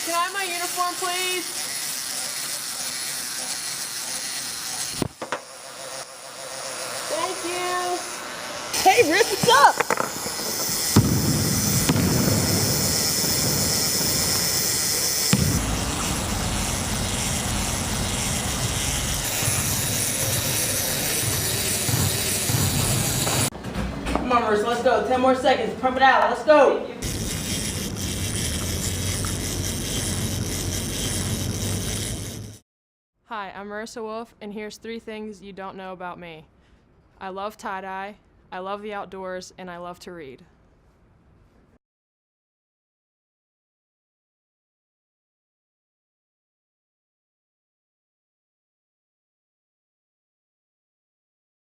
Can I have my uniform, please? Thank you. Hey, Rick, what's up? Come on, Marisa, let's go. 10 more seconds. Pump it out. Let's go. Hi, I'm Marisa Wolfe, and here's 3 things you don't know about me. I love tie-dye, I love the outdoors, and I love to read.